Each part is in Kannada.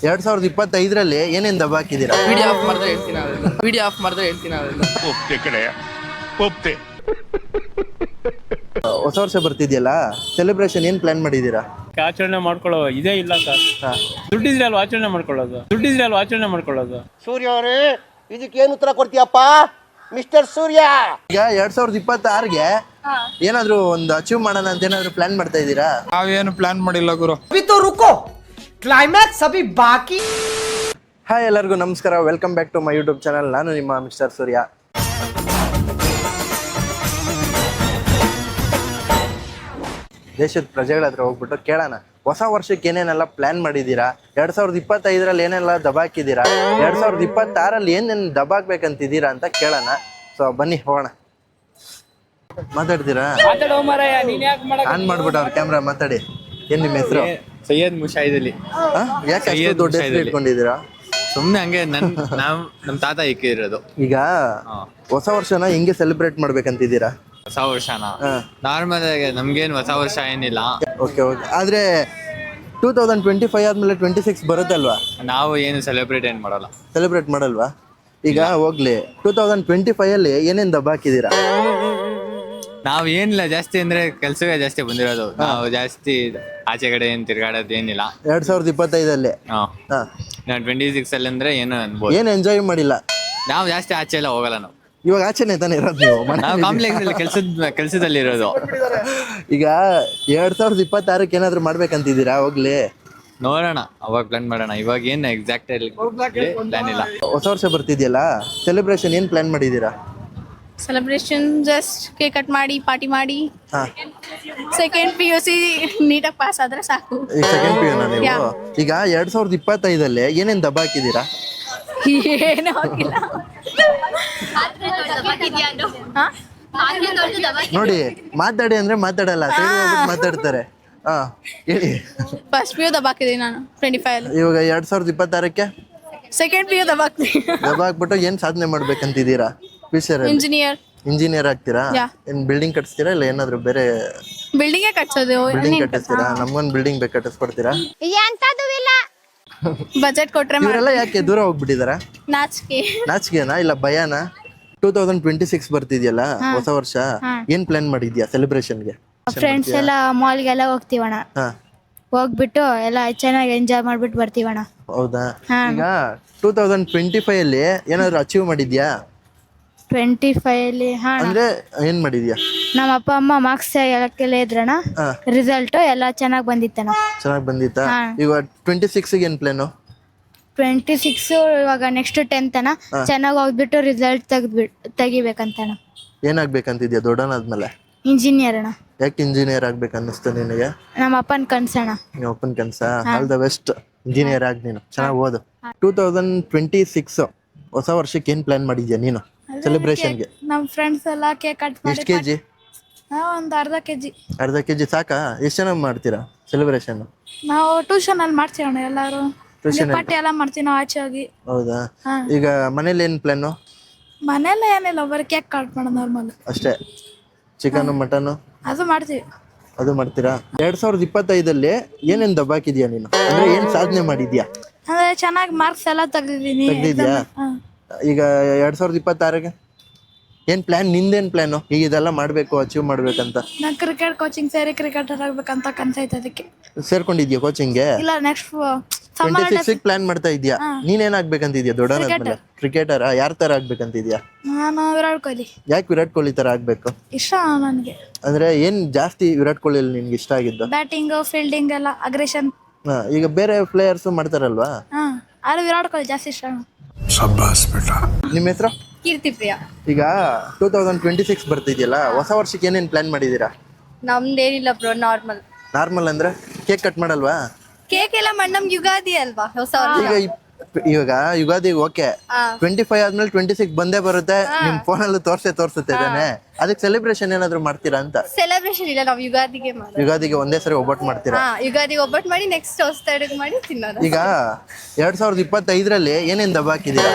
2025ರಲ್ಲಿ ಏನೇನ್ ದಬ್ಬ ಹಾಕಿದ್ದೀರಾ? ವಿಡಿಯೋ ಆಫ್ ಮಾಡಿದ್ರೆ ಹೇಳ್ತೀನಿ ಅವೆಲ್ಲ. ಒಪ್ತೆ ಕಡೆ ಒಪ್ತೆ. ಹೊಸ ವರ್ಷ ಬರ್ತಿದ್ಯಲ್ಲ, ಸೆಲೆಬ್ರೇಷನ್ ಏನ್ ಪ್ಲಾನ್ ಮಾಡಿದೀರಾ? ಆಚರಣೆ ಮಾಡ್ಕೊಳ್ಳೋ ಇದೇ ಇಲ್ಲ ಸರ್. ದುಡ್ಡಿದ್ರೆ ಅಲ್ವಾ ಆಚರಣೆ ಮಾಡ್ಕೊಳ್ಳೋದು. ಸೂರ್ಯ ಅವರೇ, ಇದಕ್ಕೇನು ಉತ್ತರ ಕೊಡ್ತೀಯಪ್ಪ ಮಿಸ್ಟರ್ ಸೂರ್ಯ? ಈಗ 2026ಗೆ ಏನಾದ್ರು ಒಂದು ಅಚೀವ್ ಮಾಡೋಣ ಅಂತ ಏನಾದ್ರು ಪ್ಲಾನ್ ಮಾಡ್ತಾ ಇದ್ದೀರಾ? ನಾವೇನು ಪ್ಲಾನ್ ಮಾಡಿಲ್ಲ ಗುರು. ಅಭಿ ತೋ ರುಕೋ, ಕ್ಲೈಮ್ಯಾಕ್ಸ್ ಅಭಿ ಬಾಕಿ. ಹಾಯ್, ಎಲ್ಲರಿಗೂ ನಮಸ್ಕಾರ. Welcome back to my YouTube channel. ನಾನು ನಿಮ್ಮ ಮಿಸ್ಟರ್ ಸೂರ್ಯ. ದೇಶದ ಪ್ರಜೆಗಳ ಹತ್ರ ಹೋಗ್ಬಿಟ್ಟು ಕೇಳೋಣ, ಹೊಸ ವರ್ಷಕ್ಕೆ ಏನೇನೆಲ್ಲ ಪ್ಲಾನ್ ಮಾಡಿದ್ದೀರಾ, 2025ರಲ್ಲಿ ಏನೆಲ್ಲ ದಬಾಕಿದ್ದೀರಾ, 2026ರಲ್ಲಿ ಏನೇನು ದಬಾಕ್ಬೇಕಂತಿದ್ದೀರಾ ಅಂತ ಕೇಳೋಣ. ಸೊ ಬನ್ನಿ ಹೋಗೋಣ. ಮಾತಾಡ್ತೀರಾ? ಆನ್ ಮಾಡ್ಬಿಟ್ಟು ಅವ್ರ ಕ್ಯಾಮ್ರಾ ಮಾತಾಡಿ. ಏನ್ ನಿಮ್ಮ ಹೆಸರು? ಸೈಯದ್ ಮುಷಾಹಿದ್. ಯಾಕೆ ಅಷ್ಟು ದೊಡ್ಡ ಹೆಸರು ಇಟ್ಕೊಂಡಿದ್ದೀರಾ? ಸುಮ್ನೆ ಹಂಗೆ ನಮ್ ತಾತ ಇಕ್ಕಿರೋದು. ಈಗ ಹೊಸ ವರ್ಷನ ಹೆಂಗೆ ಸೆಲೆಬ್ರೇಟ್ ಮಾಡ್ಬೇಕಂತಿದ್ದೀರಾ? ಹೊಸ ವರ್ಷನ ನಾರ್ಮಲ್ ಆಗಿ ನಮ್ಗೇನು ಹೊಸ ವರ್ಷ ಏನಿಲ್ಲ. Okay okay. ಆದ್ರೆ 2025 ಆದ್ಮೇಲೆ 26 ಬರುತ್ತಲ್ವಾ? ನಾವು ಏನು ಸೆಲೆಬ್ರೇಟ್ ಏನ್ ಮಾಡಲ್ಲ. ಸೆಲೆಬ್ರೇಟ್ ಮಾಡಲ್ವಾ? ಈಗ ಹೋಗ್ಲಿ, 2025 ಏನೇನ್ ದಬ್ಬ ಹಾಕಿದ್ದೀರಾ? ನಾವ್ ಏನಿಲ್ಲ ಜಾಸ್ತಿ ಅಂದ್ರೆ ಕೆಲ್ಸವೇ ಜಾಸ್ತಿ ಬಂದಿರೋದು. ನಾವು ಜಾಸ್ತಿ ಆಚೆ ಕಡೆ ಏನ್ ತಿರ್ಗಾಡೋದು ಏನಿಲ್ಲ. 2025 ಹಾ 26 ಅಲ್ಲಿ ಅಂದ್ರೆ ಏನು ಅನ್ಬೋದು. ಏನ್ ಎಂಜಾಯ್ ಮಾಡಿಲ್ಲ? ನಾವು ಜಾಸ್ತಿ ಆಚೆ ಎಲ್ಲ ಹೋಗಲ್ಲ. ನಾವು ಇವಾಗ ಆಚೆನೆ ತಾನೇ ಇರೋದು ನೀವು? ನಾವು ಕಾಂಪ್ಲೆಕ್ಸ್ ಅಲ್ಲಿ ಕೆಲ್ಸದಲ್ಲಿ ಇರೋದು. ಈಗ 2026ಕ್ಕೆ ಏನಾದ್ರು ಮಾಡ್ಬೇಕಂತಿದ್ದೀರಾ? ಹೋಗ್ಲಿ, ನೋಡೋಣ, ಅವಾಗ ಪ್ಲಾನ್ ಮಾಡೋಣ. ಇವಾಗ ಏನ್ ಎಕ್ಸಾಕ್ಟ್ ಪ್ಲಾನ್ ಇಲ್ಲ. ಹೊಸ ವರ್ಷ ಬರ್ತಿದ್ಯಲ್ಲ, ಸೆಲೆಬ್ರೇಷನ್ ಏನ್ ಪ್ಲಾನ್ ಮಾಡಿದ್ದೀರಾ? ಸೆಲೆಬ್ರೇಷನ್ ಜಸ್ಟ್ ಕೇಕ್ ಕಟ್ ಮಾಡಿ ಪಾರ್ಟಿ ಮಾಡಿ ಹಾ, ಸೆಕೆಂಡ್ PUC ನೀಟಾಗಿ ಪಾಸ್ ಆದ್ರೆ ಸಾಕು. ಈಗ ಸೆಕೆಂಡ್ PU ನೀವು? ಈಗ 2025 ಏನೇನ್ ದಬ್ಬ ಹಾಕಿದ್ದೀರಾ? ಏನೂ ಆಗಿಲ್ಲ. ನೋಡಿ, ಮಾತಾಡಿ ಅಂದ್ರೆ ಮಾತಾಡಲ್ಲ, ಸೈಡ್ ಹೋಗ್ಬಿಟ್ಟು ಮಾತಾಡ್ತಾರೆ. ಹಾ ಹೇಳಿ. ಫಸ್ಟ್ PU ದಬಾಕಿದ್ದೀನಿ ನಾನು 25. ಇವಾಗ 2026ಕ್ಕೆ ಸೆಕೆಂಡ್ PU ದಬಾಕ್ತೀನಿ. ದಬ್ಬ ಹಾಕ್ಬಿಟ್ಟು ಏನ್ ಸಾಧನೆ ಮಾಡ್ಬೇಕಂತಿದ್ದೀರಾ ಫ್ಯೂಚರ್? ಇಂಜಿನಿಯರ್ ಆಗ್ತೀರಾ? ಏನ್ ಬಿಲ್ಡಿಂಗ್ ಕಟ್ಸ್ತೀರಾ ಇಲ್ಲ ಏನಾದ್ರು ಬೇರೆ? ಬಿಲ್ಡಿಂಗೇ ಕಟ್ಸೋದು. ಬಿಲ್ಡಿಂಗ್ ಕಟ್ಟಿಸ್ತೀರಾ? ನಮ್ಗೊಂದು ಬಿಲ್ಡಿಂಗ್ ಬೇಕು, ಕಟ್ಟಿಸ್ಕೊಡ್ತೀರಾ? ಬಜೆಟ್ ಕೊಟ್ರೆ ಇವರೆಲ್ಲ ಯಾಕೆ ದೂರ ಹೋಗ್ಬಿಟ್ಟಿದಾರ? ನಾಚಿಕೆನಾ ಇಲ್ಲ ಭಯನಾ? 2026 ಬರ್ತಿದ್ಯಲ್ಲ, ಹೊಸ ವರ್ಷ, ಏನ್ ಪ್ಲಾನ್ ಮಾಡಿದ್ಯಾ ಸೆಲೆಬ್ರೇಷನ್ಗೆ? ಫ್ರೆಂಡ್ಸ್ ಎಲ್ಲ ಮಾಲ್ಗೆಲ್ಲ ಹೋಗ್ತೀವಣ್ಣ. ಹೋಗ್ಬಿಟ್ಟು ಎಲ್ಲ ಚೆನ್ನಾಗಿ ಎಂಜಾಯ್ ಮಾಡ್ಬಿಟ್ಟು ಬರ್ತೀವಣ್ಣ. ಹೌದಾ? ಈಗ 2025 ಏನಾದ್ರು ಅಚೀವ್ ಮಾಡಿದ್ಯಾ? 25 ಅಂದ್ರೆ ಏನ್ ಮಾಡಿದ್ಯಾ? ನಮ್ಮ ಅಪ್ಪ ಅಮ್ಮ ಮಾರ್ಕ್ಸ್ ಎಲ್ಲ ಇದ್ರಣ್ಣ. ರಿಸಲ್ಟ್ ಎಲ್ಲ ಚೆನ್ನಾಗಿ ಬಂದಿತ್ತಣ್ಣ. ಚೆನ್ನಾಗಿ ಬಂದಿತ್ತಾ? ಈಗ 26ಗೆ ಏನ್ ಪ್ಲಾನು? 26 ಇವಾಗ ನೆಕ್ಸ್ಟ್ 10th ಅಣ್ಣ. ಚೆನ್ನಾಗಿ ಹೋಗ್ಬಿಟ್ಟು ರಿಸಲ್ಟ್ ತೆಗಿಬೇಕಂತಣ್ಣ. ಏನಾಗ್ಬೇಕಂತಿದ್ಯಾ ದೊಡ್ಡನಾದ್ಮೇಲೆ? ಇಂಜಿನಿಯರ್ ಅಣ್ಣ. ಯಾಕೆ ಇಂಜಿನಿಯರ್ ಆಗ್ಬೇಕು ಅನ್ನಿಸ್ತು ನಿನಗೆ? ನಮ್ಮ ಅಪ್ಪನ ಕನ್ಸಣ್ಣ. ನಿಮ್ಮ ಅಪ್ಪನ ಕನ್ಸ? ಆಲ್ ದ ಬೆಸ್ಟ್, ಇಂಜಿನಿಯರ್ ಆಗಿ ನೀನು ಚೆನ್ನಾಗಿ ಓದು. 2026 ಹೊಸ ವರ್ಷಕ್ಕೆ ಏನ್ ಪ್ಲಾನ್ ಮಾಡಿದ್ಯಾ ನೀನು ಸೆಲೆಬ್ರೇಷನ್ಗೆ? ನಮ್ಮ ಫ್ರೆಂಡ್ಸ್ ಎಲ್ಲ ಕೇಕ್ ಕಟ್ ಮಾಡಿ ಎಷ್ಟು ಕೆಜಿ? ಒಂದು ಅರ್ಧ ಕೆಜಿ ಸಾಕಾ? ಎಷ್ಟು ಜನ ಮಾಡ್ತೀರಾ ಸೆಲೆಬ್ರೇಷನ್? ನಾವು ಟ್ಯೂಷನ್ ಅಲ್ಲಿ ಮಾಡ್ತೀವಿ ಅಣ್ಣ. ಎಲ್ಲಾರು ಟ್ಯೂಷನ್ ಪಾರ್ಟಿ ಎಲ್ಲ ಮಾಡ್ತೀವಿ ನಾವು ಆಚೆ ಹೋಗಿ. ಹೌದಾ? ಈಗ ಮನೇಲಿ ಏನ್ ಪ್ಲಾನು? ಮನೆಯಲ್ಲ ಏನಿಲ್ಲ, ಬರೀ ಕೇಕ್ ಕಟ್ ಮಾಡೋದು ನಾರ್ಮಲ್ ಅಷ್ಟೇ. ಚಿಕನ್ ಮಟನ್ ಅದು ಮಾಡ್ತೀವಿ. ಅದು ಮಾಡ್ತೀರಾ? 2025 ಏನೇನ್ ದಬ್ಬಾಕಿದ್ಯಾ ನೀನು? ಅಂದ್ರೆ ಏನ್ ಸಾಧನೆ ಮಾಡಿದ್ಯಾ? ಅಂದ್ರೆ ಚೆನ್ನಾಗಿ ಮಾರ್ಕ್ಸ್ ಎಲ್ಲ ತೆಗ್ದಿದ್ದೀನಿ. ಈಗ 2026ಗೆ ಏನ್ ಪ್ಲಾನ್? ನಿಂದೇನ್ ಪ್ಲಾನು? ಈಗ ಇದೆಲ್ಲ ಮಾಡ್ಬೇಕು, ಅಚೀವ್ ಮಾಡ್ಬೇಕಂತ? ನಾನು ಕ್ರಿಕೆಟ್ ಕೋಚಿಂಗ್ ಸೇರಿ ಕ್ರಿಕೆಟರ್ ಆಗ್ಬೇಕಂತ ಕನ್ಸೈತೆ. ಅದಕ್ಕೆ ಸೇರ್ಕೊಂಡಿದ್ಯಾ ಕೋಚಿಂಗ್ಗೆ? ಇಲ್ಲ, ನೆಕ್ಸ್ಟ್ 26 ಪ್ಲಾನ್ ಮಾಡ್ತಾ ಇದ್ಯಾ? ನೀನೇನ್ ಆಗ್ಬೇಕಂತಿದ್ಯಾ ದೊಡ್ಡನಾದ್ಮೇಲೆ? ಕ್ರಿಕೆಟರ್? ಯಾರ ತರ ಆಗ್ಬೇಕಂತಿದ್ಯಾ? ನಾನು ವಿರಾಟ್ ಕೊಹ್ಲಿ. ಯಾಕೆ ವಿರಾಟ್ ಕೊಹ್ಲಿ ತರ ಆಗ್ಬೇಕು? ಇಷ್ಟ ನನಗೆ. ಅಂದ್ರೆ ಏನ್ ಜಾಸ್ತಿ ವಿರಾಟ್ ಕೊಹ್ಲಿ ನಿನ್ಗೆ ಇಷ್ಟ ಆಗಿದ್ದು? ಬ್ಯಾಟಿಂಗ್, ಫೀಲ್ಡಿಂಗ್ ಎಲ್ಲ ಅಗ್ರೆಷನ್. ಈಗ ಬೇರೆ ಪ್ಲೇಯರ್ಸ್ ಮಾಡ್ತಾರಲ್ವಾ? ಆದ್ರೆ ವಿರಾಟ್ ಕೊಹ್ಲಿ ಜಾಸ್ತಿ ಇಷ್ಟ. ನಿಮ್ಮ ಹೆಸರು? ಕೀರ್ತಿಪ್ರಿಯ. ಈಗ 2026 ಬರ್ತಿದ್ಯಲ್ಲ, ಹೊಸ ವರ್ಷಕ್ಕೆ ಏನೇನ್ ಪ್ಲಾನ್ ಮಾಡಿದೀರಾ? ನಮ್ದೇನಿಲ್ಲ ಬ್ರೋ, ನಾರ್ಮಲ್ ಅಂದ್ರೆ ಕೇಕ್ ಕಟ್ ಮಾಡಲ್ವಾ? ಕೇಕ್ ಎಲ್ಲ ನಮ್ಗೆ ಯುಗಾದಿ ಅಲ್ವಾ ಹೊಸ ವರ್ಷ. ಇವಾಗ ಯುಗಾದಿ ಓಕೆ, 25 ಆದ್ಮೇಲೆ 26 ಬಂದೇ ಬರುತ್ತೆ. ನಿಮ್ ಫೋನಲ್ಲಿ ತೋರ್ಸುತ್ತೆ ತಾನೆ? ಅದಕ್ಕೆ ಸೆಲೆಬ್ರೇಷನ್ ಏನಾದ್ರು ಮಾಡ್ತೀರಾ ಅಂತ? ಸೆಲೆಬ್ರೇಷನ್ ಇಲ್ಲ, ನಾವು ಯುಗಾದಿಗೆ ಒಂದೇ ಸರಿ ಒಬ್ಬಟ್ಟು ಮಾಡ್ತೀರಾ? ಯುಗಾದಿಗೆ ಒಬ್ಬಟ್ಟು ಮಾಡಿ ನೆಕ್ಸ್ಟ್ ಹೊಸ ಮಾಡಿ ತಿನ್ನೋದು. ಈಗ 2025 ಏನೇನ್ ದಬ್ಬ ಹಾಕಿದೀರಾ?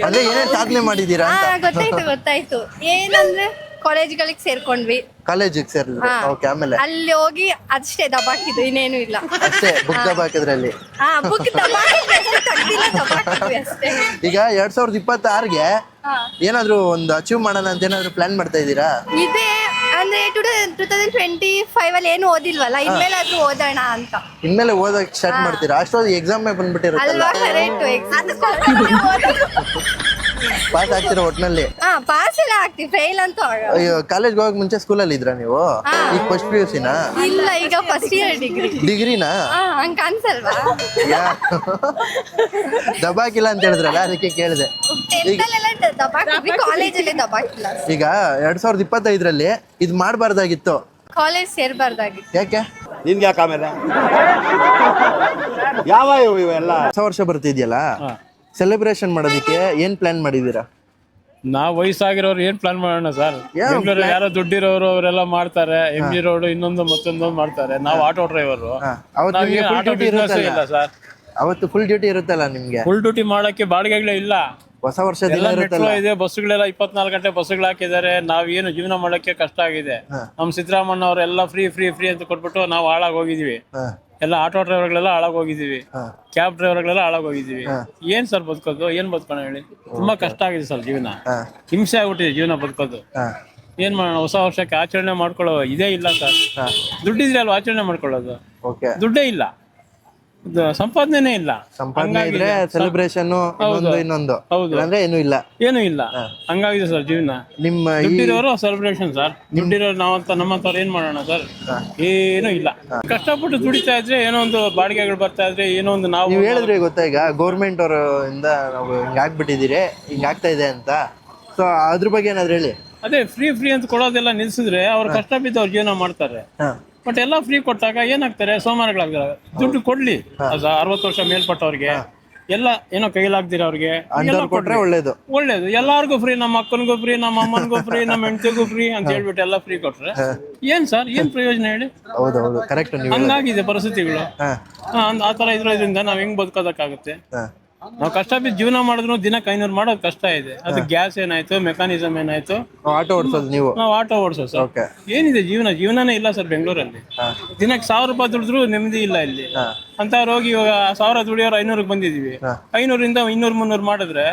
ಅಂದ್ರೆ ಏನೇನ್ ಸಾಧನೆ ಮಾಡಿದೀರಾ ಅಂತ? ಗೊತ್ತಾಯ್ತು. ಏನಂದ್ರೆ ಕಾಲೇಜ್ಗಳಿಗೆ ಸೇರ್ಕೊಂಡ್ವಿ. ಕಾಲೇಜಿಗೆ ಸೇರ್ಲಿ. ಹಾ. ಓಕೆ, ಆಮೇಲೆ ಅಲ್ಲಿ ಹೋಗಿ ಅಷ್ಟೇ ದಬಾಕಿದ್ದು, ಇನ್ನೇನು ಇಲ್ಲ. ಅಷ್ಟೇ ಬುಕ್ ದಬಾಕಿದ್ರಲ್ಲಿ. ಹಾ, ಬುಕ್ ದಬಾಕಿದ್ವಿ ಅಷ್ಟೇ, ತೆಗ್ದಿಲ್ಲ, ದಬಾಕಿದ್ವಿ ಅಷ್ಟೇ. ಈಗ 2026ಗೆ ಹಾ. ಏನಾದ್ರು ಒಂದು ಅಚೀವ್ ಮಾಡೋಣ ಅಂತ ಏನಾದ್ರು ಪ್ಲಾನ್ ಮಾಡ್ತಾ ಇದ್ದೀರಾ? ಇದೇ ಅಂದ್ರೆ 2025 ಅಲ್ಲಿ ಏನು ಓದಿಲ್ವಲ್ಲ, ಇನ್ಮೇಲಾದ್ರೂ ಓದೋಣ ಅಂತ. ಇನ್ಮೇಲೆ ಓದಕ್ ಸ್ಟಾರ್ಟ್ ಮಾಡ್ತೀರಾ? ಅಷ್ಟೊಂದು ಎಕ್ಸಾಮ್ ಬಂದ್ಬಿಟ್ಟಿರುತ್ತಲ್ಲ, ಅಲ್ವಾ, ಕರೆಕ್ಟ್. ಪಾಸ್ ಆಗ್ತೀರಾ ಒಟ್ನಲ್ಲಿ? ಹಾ, ಪಾಸ್ ಎಲ್ಲ ಆಗ್ತೀವಿ, ಫೇಲ್ ಅಂತೂ ಆಗಲ್ಲ. ಅಯ್ಯೋ, ಕಾಲೇಜ್ಗೆ ಹೋಗಕ್ ಮುಂಚೆ ಸ್ಕೂಲಲ್ಲಿ ಇದ್ರಾ ನೀವು? ಈಗ ಫಸ್ಟ್ PUC-ನಾ? ಇಲ್ಲ, ಈಗ ಫಸ್ಟ್ ಇಯರ್ ಡಿಗ್ರಿನಾ? ಹಂಗ ಅನ್ಸಲ್ವಾ? ದಬಾಕಿಲ್ಲ ಅಂತ ಹೇಳಿದ್ರಲ್ಲ, ಅದಕ್ಕೆ ಕೇಳಿದೆ. 10th ಅಲ್ಲೆಲ್ಲ ದಬಾಕಿದ್ವಿ, ಕಾಲೇಜಲ್ಲಿ ದಬಾಕಿಲ್ಲ. ಈಗ 2025ರಲ್ಲಿ ಇದು ಮಾಡಬಾರ್ದಾಗಿತ್ತು. ಕಾಲೇಜ್ ಸೇರ್ಬಾರ್ದಾಗಿತ್ತು. ಯಾಕೆ? ನಿನ್ಗೆ ಯಾಕೆ ಆಮೇಲೆ ಯಾವ ಇವೆಲ್ಲ ಹೊಸ ವರ್ಷ ಬರ್ತಿದ್ಯಲ್ಲ, ಸೆಲೆಬ್ರೇಷನ್ ಮಾಡೋದಕ್ಕೆ ಏನ್ ಪ್ಲಾನ್ ಮಾಡಿದೀರಾ? ನಾವು ವಯಸ್ಸಾಗಿರೋರು ಏನ್ ಪ್ಲಾನ್ ಮಾಡೋಣ ಸರ್? ಬೆಂಗಳೂರಲ್ಲಿ ಯಾರೋ ದುಡ್ಡಿರೋರು ಅವರೆಲ್ಲ ಮಾಡ್ತಾರೆ, MG ರೋಡ್ ಇನ್ನೊಂದು ಮತ್ತೊಂದು ಮಾಡ್ತಾರೆ. ನಾವು ಆಟೋ ಡ್ರೈವರು, ಅವತ್ತು ನಿಮ್ಗೆ full ಆಟೋ duty ಬಿಸ್ನೆಸ್ ಇರುತ್ತಲ್ಲ? ಇಲ್ಲ ಸರ್. ಅವತ್ತು ಫುಲ್ ಡ್ಯೂಟಿ ಇರುತ್ತಲ್ಲ ನಿಮ್ಗೆ? ಫುಲ್ ಡ್ಯೂಟಿ ಮಾಡಕ್ಕೆ ಬಾಡಿಗೆಗಳೇ ಇಲ್ಲ. ಹೊಸ ವರ್ಷ ದಿನ ಎಲ್ಲ ಇರುತ್ತಲ್ಲ? ಮೆಟ್ರೋ ಇದೆ, ಬಸ್ಸುಗಳೆಲ್ಲ 24 ಗಂಟೆ ಬಸ್ಸುಗಳು ಹಾಕಿದ್ದಾರೆ. ನಾವೇನು ಜೀವನ ಮಾಡಕ್ಕೆ ಕಷ್ಟ ಆಗಿದೆ. ನಮ್ ಸಿದ್ದರಾಮಣ್ಣ ಅವರೆಲ್ಲ ಫ್ರೀ ಫ್ರೀ ಫ್ರೀ ಅಂತ ಕೊಟ್ಬಿಟ್ಟು ನಾವು ಹಾಳಾಗಿ ಹೋಗಿದೀವಿ. ಎಲ್ಲ ಆಟೋ ಡ್ರೈವರ್ಗಳೆಲ್ಲ ಹಾಳಾಗಿ ಹೋಗಿದೀವಿ, ಕ್ಯಾಬ್ ಡ್ರೈವರ್ಗಳೆಲ್ಲ ಹಾಳಾಗಿ ಹೋಗಿದೀವಿ. ಏನ್ ಸರ್ ಬದುಕೋದು? ಏನ್ ಬದುಕೋಣ ಹೇಳಿ? ತುಂಬಾ ಕಷ್ಟ ಆಗಿದೆ ಸರ್ ಜೀವನ, ಹಿಂಸೆ ಆಗ್ಬಿಟ್ಟಿದೆ ಜೀವನ ಬದುಕೋದು. ಏನ್ ಮಾಡೋಣ? ಹೊಸ ವರ್ಷಕ್ಕೆ ಆಚರಣೆ ಮಾಡ್ಕೊಳ್ಳೋ ಇದೇ ಇಲ್ಲ ಸರ್. ದುಡ್ಡಿದ್ರೆ ಅಲ್ವಾ ಆಚರಣೆ ಮಾಡ್ಕೊಳ್ಳೋದು? ಓಕೆ, ದುಡ್ಡೇ ಇಲ್ಲ, ಸಂಪಾದನೆ ಇಲ್ಲ. ಸಂಪಾದನೆ ಇದ್ರೆ ಸೆಲೆಬ್ರೇಷನ್ ಇನ್ನೊಂದು, ಹೌದು, ಅಂದ್ರೆ ಏನು ಇಲ್ಲ, ಏನು ಇಲ್ಲ. ಹಂಗಾಗಿದೆ ಸರ್ ಜೀವನ. ನಿಮ್ಮ ದುಡ್ಡಿರೋರು ಸೆಲೆಬ್ರೇಷನ್ ಸರ್, ದುಡ್ಡಿರೋರು ನಾವಂತ ನಮ್ಮಂತವ್ರು ಏನ್ ಮಾಡೋಣ ಸರ್? ಏನೂ ಇಲ್ಲ. ಕಷ್ಟಪಟ್ಟು ದುಡಿತಾ ಇದ್ರೆ ಏನೋ ಒಂದು ಬಾಡಿಗೆಗಳು ಬರ್ತಾ ಇದ್ರೆ ಏನೋ ಒಂದು ನಾವು ನೀವು ಹೇಳಿದ್ರೆ ಗೊತ್ತಾ, ಈಗ ಗೌರ್ಮೆಂಟ್ ಅವ್ರ ಇಂದ ನಾವು ಹಿಂಗಾಗ್ಬಿಟ್ಟಿದ್ದೀರಿ, ಹಿಂಗಾಗ್ತಾ ಇದೆ ಅಂತ. ಸೊ ಅದ್ರ ಬಗ್ಗೆ ಏನಾದ್ರು ಹೇಳಿ. ಅದೇ ಫ್ರೀ ಫ್ರೀ ಅಂತ ಕೊಡೋದೆಲ್ಲ ನಿಲ್ಸಿದ್ರೆ ಅವ್ರು ಕಷ್ಟ ಬಿದ್ದು ಅವ್ರ ಜೀವನ ಮಾಡ್ತಾರೆ. ಬಟ್ ಎಲ್ಲ ಫ್ರೀ ಕೊಟ್ಟಾಗ ಏನಾಗ್ತಾರೆ? ಸೋಮಾರಿಗಳಾಗ್ತಾರೆ. ದುಡ್ಡು ಕೊಡ್ಲಿ, 60 ವರ್ಷ ಮೇಲ್ಪಟ್ಟವ್ರಿಗೆ ಎಲ್ಲ ಏನೋ ಕೈಲಾಗ್ದಿರ ಅವ್ರಿಗೆ ಕೊಟ್ರೆ ಒಳ್ಳೇದು. ಒಳ್ಳೇದು. ಎಲ್ಲಾರ್ಗು ಫ್ರೀ, ನಮ್ಮ ಅಕ್ಕನಿಗೂ ಫ್ರೀ, ನಮ್ಮ ಅಮ್ಮನಿಗೂ ಫ್ರೀ, ನಮ್ಮ ಹೆಂಡತಿಗೂ ಫ್ರೀ ಅಂತ ಹೇಳ್ಬಿಟ್ಟು ಎಲ್ಲ ಫ್ರೀ ಕೊಟ್ರೆ ಏನ್ ಸರ್? ಏನ್ ಪ್ರಯೋಜನ ಹೇಳಿ? ಹೌದೌದು, ಕರೆಕ್ಟ್. ಹಂಗಾಗಿದೆ ಪರಿಸ್ಥಿತಿಗಳು. ಆ ತರ ಇದ್ರಿಂದ ನಾವ್ ಹೆಂಗ್ ಬದುಕೋದಕ್ಕಾಗುತ್ತೆ? ನಾವು ಕಷ್ಟ ಬಿದ್ದು ಜೀವನ ಮಾಡಿದ್ರು ದಿನಕ್ಕೆ 500 ಮಾಡೋದು ಕಷ್ಟ ಇದೆ. ಅದು ಗ್ಯಾಸ್ ಏನಾಯ್ತು, ಮೆಕ್ಯಾನಿಸಮ್ ಏನಾಯ್ತು, ಆಟೋ ಓಡಿಸೋದು ನೀವು? ನಾವು ಆಟೋ ಓಡಿಸೋದು ಸರ್. ಏನಿದೆ ಜೀವನನೇ ಇಲ್ಲ ಸರ್ ಬೆಂಗಳೂರಲ್ಲಿ. ದಿನಕ್ಕೆ 1000 ರೂಪಾಯಿ ದುಡಿದ್ರು ನೆಮ್ಮದಿ ಇಲ್ಲ ಇಲ್ಲಿ. ಅಂತವ್ರು ಹೋಗಿ ಇವಾಗ 1000 ದುಡಿಯೋರು 500ಕ್ಕೆ ಬಂದಿದೀವಿ. 500ರಿಂದ 200-300 ಮಾಡಿದ್ರೆ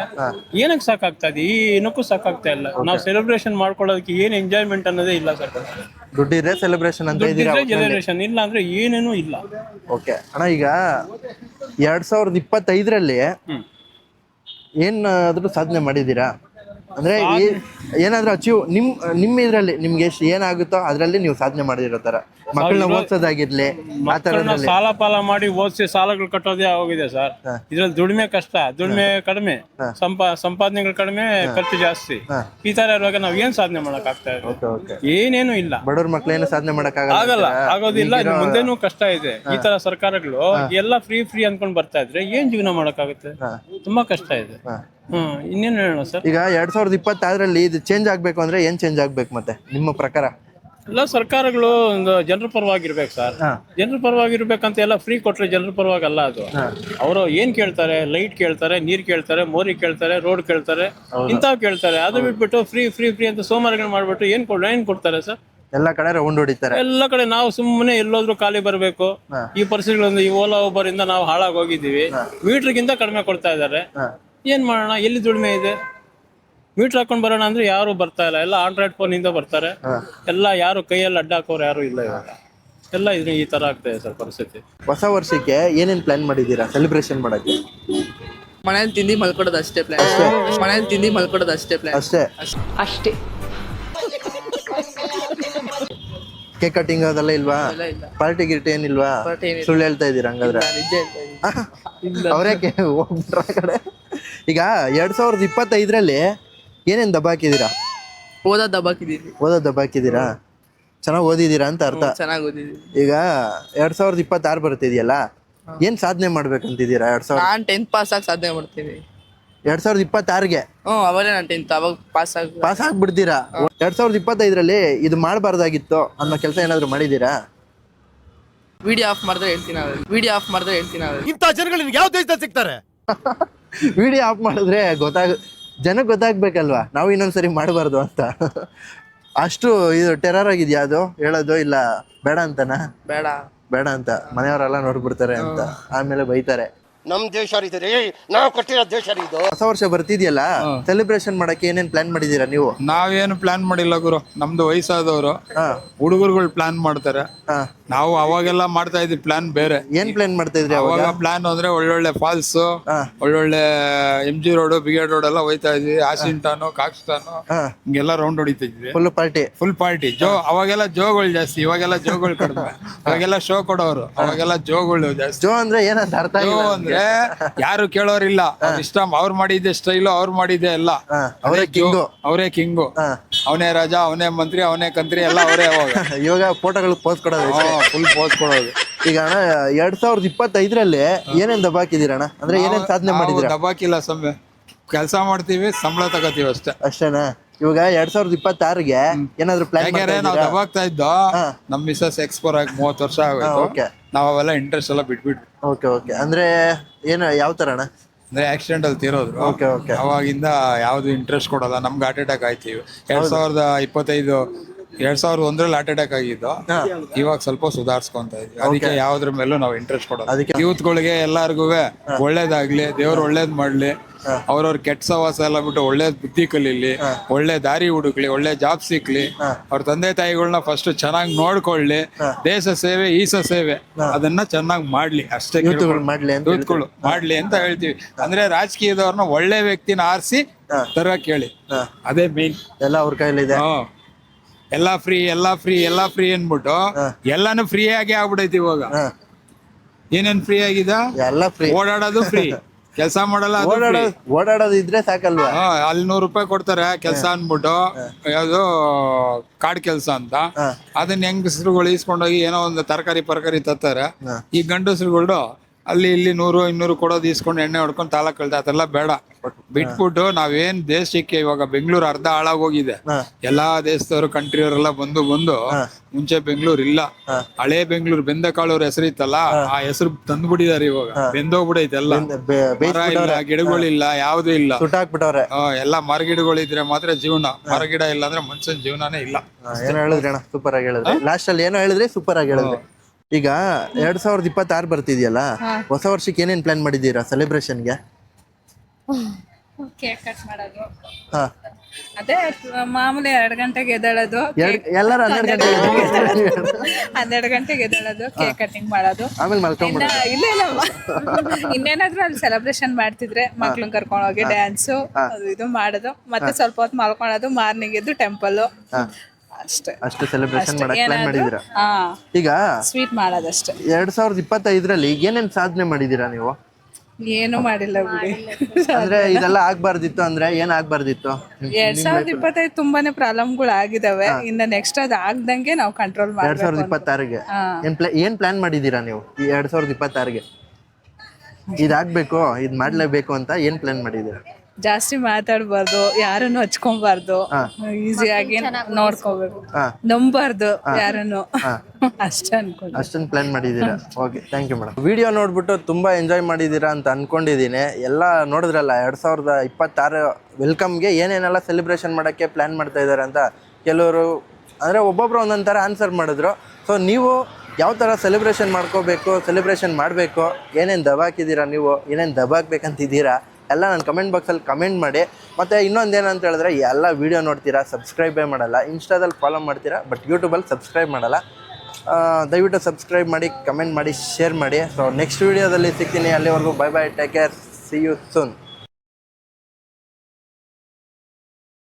ಏನಕ್ಕೆ ಸಾಕಾಗ್ತದೆ? ಏನಕ್ಕೂ ಸಾಕಾಗ್ತಾ ಇಲ್ಲ. ನಾವು ಸೆಲೆಬ್ರೇಷನ್ ಮಾಡ್ಕೊಳ್ಳೋದಕ್ಕೆ ಏನ್ ಎಂಜಾಯ್ಮೆಂಟ್ ಅನ್ನೋದೇ ಇಲ್ಲ ಸರ್. ದುಡ್ಡಿದ್ರೆ ಸೆಲೆಬ್ರೇಷನ್ ಅಂತ ಸೆಲೆಬ್ರೇಷನ್ ಇಲ್ಲ ಅಂದ್ರೆ ಏನೇನೂ ಇಲ್ಲ. ಓಕೆ ಅಣ್ಣ, ಈಗ 2025ರಲ್ಲಿ ಏನಾದ್ರೂ ಸಾಧನೆ ಮಾಡಿದೀರಾ? ಅಂದ್ರೆ ಏನಾದ್ರೂ ಅಚೀವ್ ನಿಮ್ಮ ಇದ್ರಲ್ಲಿ ನಿಮ್ಗೆ ಎಷ್ಟು ಏನಾಗುತ್ತೋ ಅದ್ರಲ್ಲಿ ನೀವು ಸಾಧನೆ ಮಾಡಿರೋ ತರ, ಮಕ್ಕಳನ್ನ ಓದಿಸೋದಾಗಿರ್ಲಿ, ಆ ತರದಲ್ಲಿ ಸಾಲ ಪಾಲ ಮಾಡಿ ಓದಿಸಿ ಸಾಲಗಳು ಕಟ್ಟೋದೇ ಆಗೋಗಿದೆ ಸರ್. ಇದ್ರಲ್ಲಿ ದುಡಿಮೆ ಕಷ್ಟ, ದುಡಿಮೆ ಕಡಿಮೆ, ಸಂಪಾದನೆಗಳು ಕಡಿಮೆ, ಖರ್ಚು ಜಾಸ್ತಿ. ಈ ತರ ಇರುವಾಗ ನಾವ್ ಏನ್ ಸಾಧನೆ ಮಾಡಕ್ ಆಗ್ತಾ ಇದೆ? ಏನೇನು ಇಲ್ಲ. ಬಡವ್ರ ಮಕ್ಳೇನು ಸಾಧನೆ ಮಾಡಕ್ ಆಗಲ್ಲ, ಆಗೋದಿಲ್ಲ. ಮುಂದೆನೂ ಕಷ್ಟ ಇದೆ. ಈ ತರ ಸರ್ಕಾರಗಳು ಎಲ್ಲ ಫ್ರೀ ಫ್ರೀ ಅನ್ಕೊಂಡ್ ಬರ್ತಾ ಇದ್ರೆ ಏನ್ ಜೀವನ ಮಾಡಕ್ಕಾಗುತ್ತೆ? ತುಂಬಾ ಕಷ್ಟ ಇದೆ. ಇನ್ನೇನು ಹೇಳೋಣ ಸರ್? ಈಗ 2026ರಲ್ಲಿ ಇದು ಚೇಂಜ್ ಆಗ್ಬೇಕು ಅಂದ್ರೆ ಏನ್ ಚೇಂಜ್ ಆಗ್ಬೇಕು ಮತ್ತೆ ನಿಮ್ಮ ಪ್ರಕಾರ? ಎಲ್ಲ ಸರ್ಕಾರಗಳು ಒಂದು ಜನರ ಪರವಾಗಿರ್ಬೇಕು ಸರ್. ಜನರ ಪರವಾಗಿರ್ಬೇಕಂತ ಎಲ್ಲ ಫ್ರೀ ಕೊಟ್ರೆ ಜನರ ಪರವಾಗಲ್ಲ ಅದು. ಅವರು ಏನ್ ಕೇಳ್ತಾರೆ? ಲೈಟ್ ಕೇಳ್ತಾರೆ, ನೀರ್ ಕೇಳ್ತಾರೆ, ಮೋರಿ ಕೇಳ್ತಾರೆ, ರೋಡ್ ಕೇಳ್ತಾರೆ, ಇಂಥವ್ ಕೇಳ್ತಾರೆ. ಅದು ಬಿಟ್ಬಿಟ್ಟು ಫ್ರೀ ಫ್ರೀ ಫ್ರೀ ಅಂತ ಸೋಮಾರಿಗಳು ಮಾಡ್ಬಿಟ್ಟು ಏನ್ ಕೊಡ್ತಾರೆ ಸರ್? ಎಲ್ಲ ಕಡೆ ರೌಂಡ್ ಹೊಡಿತಾರೆ. ಎಲ್ಲ ಕಡೆ ನಾವು ಸುಮ್ಮನೆ ಎಲ್ಲೋದ್ರೂ ಖಾಲಿ ಬರಬೇಕು. ಈ ಪರಿಸ್ಥಿತಿಗಳಿಂದ ಈ ಓಲಾ ಊಬರ್ ಇಂದ ನಾವು ಹಾಳಾಗಿ ಹೋಗಿದ್ದೀವಿ. ಮೀಟರ್ಗಿಂತ ಕಡಿಮೆ ಕೊಡ್ತಾ ಇದ್ದಾರೆ. ಏನ್ ಮಾಡೋಣ? ಎಲ್ಲಿ ದುಡಿಮೆ ಇದೆ? ಮೀಟರ್ ಹಾಕೊಂಡ್ ಬರೋಣ ಅಂದ್ರೆ ಯಾರು ಬರ್ತಾ ಇಲ್ಲ. ಎಲ್ಲ ಆಂಡ್ರಾಯ್ಡ್ ಫೋನ್ ಇಂದ ಬರ್ತಾರೆ. ಎಲ್ಲ ಯಾರು ಕೈಯಲ್ಲಿ ಅಡ್ಡ ಹಾಕೋರು ಯಾರು ಇಲ್ಲ ಇವಾಗ. ಎಲ್ಲ ಈ ತರ ಆಗ್ತಾ ಇದೆ ಸರ್ ಪರಿಸ್ಥಿತಿ. ಹೊಸ ವರ್ಷಕ್ಕೆ ಏನೇನ್ ಪ್ಲಾನ್ ಮಾಡಿದೀರಾ ಸೆಲೆಬ್ರೇಷನ್ ಮಾಡಕ್ಕೆ? ಮನೇಲಿ ತಿಂದಿ ಮಲ್ಕೊಡೋದು ಅಷ್ಟೇ ಪ್ಲಾನ್. ಮನೇಲಿ ತಿಂದಿ ಮಲ್ಕೊಡೋದು ಅಷ್ಟೇ ಪ್ಲಾನ್. ಅಷ್ಟೇ. ಕೇಕ್ ಕಟಿಂಗ್ ಅದೆಲ್ಲ ಇಲ್ವಾ? ಪಾರ್ಟಿ ಗಿರ್ಟಿ ಏನಿಲ್ವಾ? ಸುಳ್ಳು ಹೇಳ್ತಾ ಇದೀರಾ ಹಂಗಾದ್ರೆ? ಅವರೇ ಹೋಗ್ಬಿಟ್ರ ಆ ಕಡೆ. ಈಗ 2025ರಲ್ಲಿ ಏನೇನ್ ದಬಾಕಿದೀರಾ? ಓದೋದು ದಬಾಕಿದೀರಾ? ಚೆನ್ನಾಗಿ ಓದಿದೀರಾ ಅಂತ ಅರ್ಥ. ಚೆನ್ನಾಗಿ ಓದಿದೀವಿ. ಈಗ 2026 ಬರ್ತಿದ್ಯಲ್ಲ, ಏನ್ ಸಾಧನೆ ಮಾಡ್ಬೇಕಂತಿದ್ದೀರಾ? 2000 ನಾನ್ 10th ಪಾಸ್ ಆಗಿ ಸಾಧನೆ ಮಾಡ್ತೀನಿ. 2026ಗೆ ಅವಾಗಲೇ ನಾನು 10th ಅವಾಗ ಪಾಸ್ ಆಗ್ಬಿಡ್ತೀರಾ? 2025ರಲ್ಲಿ ಇದು ಮಾಡಬಾರ್ದಾಗಿತ್ತು ಅನ್ನೋ ಕೆಲಸ ಏನಾದ್ರು ಮಾಡಿದೀರಾ? ವಿಡಿಯೋ ಆಫ್ ಮಾಡಿದ್ರೆ ಹೇಳ್ತೀನಿ. ಇಂಥ ಜನಗಳು ನಿಮ್ಗೆ ಯಾವ ದೇಶದಲ್ಲಿ ಸಿಗ್ತಾರೆ? ವಿಡಿಯೋ ಆಫ್ ಮಾಡಿದ್ರೆ ಜನಕ್ಕೆ ಗೊತ್ತಾಗ್ಬೇಕಲ್ವಾ ನಾವು ಇನ್ನೊಂದ್ಸರಿ ಮಾಡಬಾರ್ದು ಅಂತ. ಅಷ್ಟು ಇದು ಟೆರರ್ ಆಗಿದ್ಯಾ ಅದು ಹೇಳೋದು, ಇಲ್ಲ ಬೇಡ ಅಂತನಾ? ಬೇಡ. ಬೇಡ ಅಂತ ಮನೆಯವರೆಲ್ಲ ನೋಡ್ಬಿಡ್ತಾರೆ ಅಂತ ಆಮೇಲೆ ಬೈತಾರೆ. ನಮ್ ದೇಶ ರೀ ನಾವು ಕಟ್ಟಿರೋ ದೇಶ ರೀ ಇದು. ಹೊಸ ವರ್ಷ ಬರ್ತಿದ್ಯಲ್ಲ, ಸೆಲೆಬ್ರೇಷನ್ ಮಾಡಕ್ಕೆ ಏನೇನ್ ಪ್ಲಾನ್ ಮಾಡಿದೀರಾ ನೀವು? ನಾವೇನು ಪ್ಲಾನ್ ಮಾಡಿಲ್ಲ ಗುರು, ನಮ್ದು ವಯಸ್ಸಾದವರು ಹುಡುಗರುಗಳು ಪ್ಲಾನ್ ಮಾಡ್ತಾರೆ. ನಾವು ಅವಾಗೆಲ್ಲ ಮಾಡ್ತಾ ಇದ್ವಿ ಪ್ಲಾನ್ ಬೇರೆ. ಏನ್ ಪ್ಲಾನ್ ಮಾಡ್ತಾ ಇದ್ರಿ ಅವಾಗ? ಅವಾಗ ಪ್ಲಾನ್ ಅಂದ್ರೆ ಒಳ್ಳೊಳ್ಳೆ ಫಾಲ್ಸ್, ಒಳ್ಳೊಳ್ಳೆ MG ರೋಡ್, ಬಿಗೇಡ್ ರೋಡ್ ಎಲ್ಲ ಹೋಯ್ತಾ ಇದ್ವಿ. ಆಸಿಂಟಾನು, ಕಾಕ್ಸ್ಟಾನು ಹಿಂಗೆಲ್ಲ ರೌಂಡ್ ಹೊಡಿತಾ ಇದ್ವಿ. Full party. ಅವಾಗೆಲ್ಲ ಜೋಗಳು ಜಾಸ್ತಿ, ಇವಾಗೆಲ್ಲ ಜೋಗಳು ಕಡಿಮೆ. ಅವಾಗೆಲ್ಲ ಶೋ ಕೊಡೋರು, ಅವಾಗೆಲ್ಲ ಜೋಗಳು ಜಾಸ್ತಿ. ಜೋ ಅಂದ್ರೆ ಏನಂತ ಅರ್ಥ ಜೋ ಅಂದ್ರೆ ಯಾರು ಕೇಳೋರಿಲ್ಲ, ಇಷ್ಟ ಅವ್ರು ಮಾಡಿದ್ದೆ ಸ್ಟೈಲು, ಅವ್ರು ಮಾಡಿದ್ದೆ ಎಲ್ಲ. ಅವರೇ ಕಿಂಗು, ಅವನೇ ರಾಜ, ಅವನೇ ಮಂತ್ರಿ, ಅವನೇ ಕಂತ್ರಿ ಎಲ್ಲ ಅವರೇ. ಇವಾಗ ಫೋಟೋಗಳು ಪೋಸ್ಟ್ ಕೊಡೋದು, ಫುಲ್ ಪೋಸ್ಟ್ ಕೊಡೋದು. ಈಗ ಅಣ್ಣ 2025ರಲ್ಲಿ ಏನೇನ್ ದಬಾಕಿದೀರಣ್ಣ? ಅಂದ್ರೆ ಏನೇನ್ ಸಾಧನೆ ಮಾಡಿದೀರ? ದಬಾಕಿಲ್ಲ ಸೊಮ್ಮೆ, ಕೆಲಸ ಮಾಡ್ತೀವಿ, ಸಂಬಳ ತಗೋತೀವಿ ಅಷ್ಟೇನಾ? ಇವಾಗ 2026ಗೆ ಏನಾದ್ರು ಪ್ಲಾನ್? ನಾವು ದಬಾಕ್ತಾ ಇದ್ದೋ, ನಮ್ ಮಿಸಸ್ ಎಕ್ಸ್ಪೋರ್ ಆಗಿ 30 ವರ್ಷ ಆಗೋಯ್ತು. ನಾವ್ ಅವೆಲ್ಲ ಇಂಟ್ರೆಸ್ಟ್ ಎಲ್ಲ ಬಿಟ್ಬಿಟ್ವಿ. ಓಕೆ. ಅಂದ್ರೆ ಏನು ಯಾವ ತರ ಅಣ್ಣ? ಅಂದ್ರೆ ಆಕ್ಸಿಡೆಂಟ್ ಅಲ್ಲಿ ತೀರೋದ್ರು. ಅವಾಗಿಂದ ಯಾವ್ದು ಇಂಟ್ರೆಸ್ಟ್ ಕೊಡಲ್ಲ. ನಮ್ಗೆ ಹಾರ್ಟ್ ಅಟ್ಯಾಕ್ ಆಯ್ತು 2001ರಲ್ಲಿ ಹಾರ್ಟ್ ಅಟ್ಯಾಕ್ ಆಗಿದ್ದು. ಇವಾಗ ಸ್ವಲ್ಪ ಸುಧಾರಿಸ್ಕೊಂತ ಇದ್ವಿ. ಅದಕ್ಕೆ ಯಾವ್ದ್ರ ಮೇಲೂ ನಾವು ಇಂಟ್ರೆಸ್ಟ್ ಕೊಡೋದು. ಯೂತ್ಗಳಿಗೆ ಎಲ್ಲಾರ್ಗು ಒಳ್ಳೇದಾಗ್ಲಿ, ದೇವ್ರು ಒಳ್ಳೇದ್ ಮಾಡ್ಲಿ, ಅವ್ರವ್ರ ಕೆಟ್ಟ ಸವಾಸ ಎಲ್ಲ ಬಿಟ್ಟು ಒಳ್ಳೆ ಬುದ್ಧಿ ಕಲೀಲಿ, ಒಳ್ಳೆ ದಾರಿ ಹುಡುಕ್ಲಿ, ಒಳ್ಳೆ ಜಾಬ್ ಸಿಕ್ಲಿ, ಅವ್ರ ತಂದೆ ತಾಯಿಗಳನ್ನ ಫಸ್ಟ್ ಚೆನ್ನಾಗಿ ನೋಡ್ಕೊಳ್ಳಿ. ದೇಶ ಸೇವೆ ಈಸ ಸೇವೆ ಅದನ್ನ ಚೆನ್ನಾಗಿ ಮಾಡ್ಲಿ, ಅಷ್ಟೇ. ಯೂತ್ಗಳು ಮಾಡ್ಲಿ ಅಂತ ಹೇಳ್ತೀವಿ. ಅಂದ್ರೆ ರಾಜಕೀಯದವ್ರನ್ನ ಒಳ್ಳೆ ವ್ಯಕ್ತಿನ ಆರಿಸಿ ತರ ಕೇಳಿ, ಅದೇ ಮೇನ್. ಎಲ್ಲ ಅವ್ರ ಕೈಲಿದೆ. ಎಲ್ಲಾ ಫ್ರೀ ಅನ್ಬಿಟ್ಟು ಎಲ್ಲಾನು ಫ್ರೀ ಆಗಿ ಆಗ್ಬಿಡೈತಿ ಇವಾಗ. ಏನೇನ್ ಫ್ರೀ ಆಗಿದೆ? ಎಲ್ಲ ಫ್ರೀ. ಓಡಾಡೋದು ಫ್ರೀ, ಕೆಲಸ ಮಾಡಲ್ಲ. ಓಡಾಡೋದು ಇದ್ರೆ ಸಾಕಲ್ವಾ? ಅಲ್ಲಿ 100 ರೂಪಾಯಿ ಕೊಡ್ತಾರೆ ಕೆಲಸ ಅನ್ಬಿಟ್ಟು, ಯಾವ್ದು ಕಾಡ್ ಕೆಲಸ ಅಂತ. ಅದನ್ನ ಹೆಂಗಸ್ರುಗಳು ಇಸ್ಕೊಂಡೋಗಿ ಏನೋ ಒಂದು ತರಕಾರಿ ತತ್ತಾರೆ. ಈ ಗಂಡಸ್ರುಗಳು ಅಲ್ಲಿ ಇಲ್ಲಿ 100-200 ಕೊಡೋದು ಇಸ್ಕೊಂಡು ಎಣ್ಣೆ ಹೊಡ್ಕೊಂಡು ತಾಲ ಕಳ್ದ. ಅದೆಲ್ಲ ಬೇಡ, ಬಿಟ್ಬಿಟ್ಟು ನಾವೇನ್ ದೇಶಕ್ಕೆ ಇವಾಗ ಬೆಂಗಳೂರು ಅರ್ಧ ಹಾಳಾಗೋಗಿದೆ. ಎಲ್ಲಾ ದೇಶದವರು ಕಂಟ್ರಿಯವರೆಲ್ಲ ಬಂದು ಮುಂಚೆ ಬೆಂಗಳೂರು ಇಲ್ಲ, ಹಳೆ ಬೆಂಗಳೂರು ಬೆಂದಕಾಳವ್ರ ಹೆಸರು ಇತ್ತಲ್ಲ, ಆ ಹೆಸರು ತಂದ್ಬಿಟ್ಟಿದಾರೆ. ಇವಾಗ ಬೆಂದೋಗ್ಬಿಡೈತೆ ಎಲ್ಲ. ಮರ ಇಲ್ಲ, ಗಿಡಗಳಿಲ್ಲ, ಯಾವ್ದು ಇಲ್ಲ, ಸುಟ್ಟಾಕ್ಬಿಟ್ಟವ್ರೆ. ಎಲ್ಲ ಮರಗಿಡಗಳಿದ್ರೆ ಮಾತ್ರ ಜೀವನ. ಮರಗಿಡ ಇಲ್ಲ ಅಂದ್ರೆ ಮನುಷ್ಯನ ಜೀವನನೇ ಇಲ್ಲ. ಏನೋ ಹೇಳಿದ್ರಿ ಅಣ್ಣ, ಸೂಪರ್ ಆಗಿ ಹೇಳಿದ್ರಿ. ಲಾಸ್ಟ್ ಅಲ್ಲಿ ಏನೋ ಹೇಳಿದ್ರಿ, ಸೂಪರ್ ಆಗಿ ಹೇಳಿದ್ರಿ. ಈಗ 2026 ಬರ್ತಿದ್ಯಲ್ಲ, ಹೊಸ ವರ್ಷಕ್ಕೆ ಏನೇನ್ ಪ್ಲಾನ್ ಮಾಡಿದೀರಾ ಸೆಲೆಬ್ರೇಷನ್ಗೆ? ಕೇಕ್ ಕಟ್ ಮಾಡೋದು, ಅದೇ ಮಾಮೂಲಿ 2 ಗಂಟೆಗೆ ಎದ್ದೇಳೋದು, ಎಲ್ಲರೂ 12 ಗಂಟೆಗೆ ಎದ್ದೇಳೋದು, ಕೇಕ್ ಕಟಿಂಗ್ ಮಾಡೋದು, ಆಮೇಲೆ ಮಲ್ಕೊಂಡ್ಬಿಡೋದು. ಇಲ್ಲ ಇನ್ನೇನಾದ್ರೂ ಅಲ್ಲಿ ಸೆಲೆಬ್ರೇಷನ್ ಮಾಡ್ತಿದ್ರೆ ಮಕ್ಳನ್ನ ಕರ್ಕೊಂಡು ಹೋಗಿ ಡ್ಯಾನ್ಸು ಅದು ಇದು ಮಾಡೋದು, ಮತ್ತೆ ಸ್ವಲ್ಪ ಹೊತ್ತು ಮಲ್ಕೊಳ್ಳೋದು, ಮಾರ್ನಿಂಗ್ ಎದ್ದು ಟೆಂಪಲ್, ಅಷ್ಟು ಸೆಲೆಬ್ರೇಷನ್ ಮಾಡಕ್ ಪ್ಲಾನ್ ಮಾಡಿದೀರಾ? ಈಗ ಸ್ವೀಟ್ ಮಾಡೋದಷ್ಟೇ. 2025ರಲ್ಲಿ ಏನೇನ್ ಸಾಧನೆ ಮಾಡಿದೀರಾ ನೀವು? ಏನು ಮಾಡಿಲ್ಲ ಬಿಡಿ. ಅಂದ್ರೆ ಇದೆಲ್ಲ ಆಗ್ಬಾರ್ದಿತ್ತು ಅಂದ್ರೆ ಏನ್ ಆಗ್ಬಾರ್ದಿತ್ತು? 2025 ತುಂಬಾನೇ ಪ್ರಾಬ್ಲಮ್ಗಳು ಆಗಿದಾವೆ. ಇನ್ನ ನೆಕ್ಸ್ಟ್ ಅದು ಆಗ್ದಂಗೆ ನಾವು ಕಂಟ್ರೋಲ್ ಮಾಡ್ಬೇಕು. 2026ಗೆ ಏನ್ ಪ್ಲಾನ್ ಮಾಡಿದೀರಾ ನೀವು? ಈ 2026ಗೆ ಇದಾಗ್ಬೇಕು, ಇದ್ ಮಾಡ್ಲೇಬೇಕು ಅಂತ ಏನ್ ಪ್ಲಾನ್ ಮಾಡಿದೀರಾ? ಜಾಸ್ತಿ ಮಾತಾಡ್ಬಾರ್ದು, ಯಾರನ್ನು ಹಚ್ಕೊಬಾರ್ದು, ಈಸಿಯಾಗಿ ನೋಡ್ಕೋಬೇಕು, ನಂಬಾರ್ದು ಯಾರನ್ನು, ಅಷ್ಟೇ ಅನ್ಕೊಂಡು ಅಷ್ಟೊಂದು ಪ್ಲಾನ್ ಮಾಡಿದೀರಾ. Okay, thank you madam. Video ನೋಡ್ಬಿಟ್ಟು ತುಂಬಾ ಎಂಜಾಯ್ ಮಾಡಿದೀರಾ ಅಂತ ಅನ್ಕೊಂಡಿದೀನಿ. ಎಲ್ಲ ನೋಡಿದ್ರಲ್ಲ 2026 ವೆಲ್ಕಮ್ಗೆ ಏನೇನೆಲ್ಲ ಸೆಲೆಬ್ರೇಷನ್ ಮಾಡೋಕ್ಕೆ ಪ್ಲಾನ್ ಮಾಡ್ತಾ ಇದ್ದಾರೆ ಅಂತ. ಕೆಲವರು ಅಂದರೆ ಒಬ್ಬೊಬ್ರು ಒಂದೊಂದು ಥರ ಆನ್ಸರ್ ಮಾಡಿದ್ರು. ಸೊ ನೀವು ಯಾವ ಥರ ಸೆಲೆಬ್ರೇಷನ್ ಮಾಡ್ಕೋಬೇಕು, ಸೆಲೆಬ್ರೇಷನ್ ಮಾಡಬೇಕು, ಏನೇನು ದಬಾಕಿದ್ದೀರಾ, ನೀವು ಏನೇನು ದಬಾಕ್ಬೇಕಂತಿದ್ದೀರಾ ಎಲ್ಲ ನಾನು ಕಮೆಂಟ್ ಬಾಕ್ಸಲ್ಲಿ ಕಮೆಂಟ್ ಮಾಡಿ. ಮತ್ತು ಇನ್ನೊಂದೇನಂತ ಹೇಳಿದ್ರೆ, ಎಲ್ಲ ವೀಡಿಯೋ ನೋಡ್ತೀರಾ, ಸಬ್ಸ್ಕ್ರೈಬೇ ಮಾಡಲ್ಲ. ಇನ್ಸ್ಟಾದಲ್ಲಿ ಫಾಲೋ ಮಾಡ್ತೀರಾ, ಬಟ್ ಯೂಟ್ಯೂಬಲ್ಲಿ ಸಬ್ಸ್ಕ್ರೈಬ್ ಮಾಡಲ್ಲ. ದಯವಿಟ್ಟು ಸಬ್ಸ್ಕ್ರೈಬ್ ಮಾಡಿ, ಕಮೆಂಟ್ ಮಾಡಿ, ಶೇರ್ ಮಾಡಿ. ಸೊ ನೆಕ್ಸ್ಟ್ ವೀಡಿಯೋದಲ್ಲಿ ಸಿಗ್ತೀನಿ. ಅಲ್ಲಿವರೆಗೂ bye bye, take care, see you soon.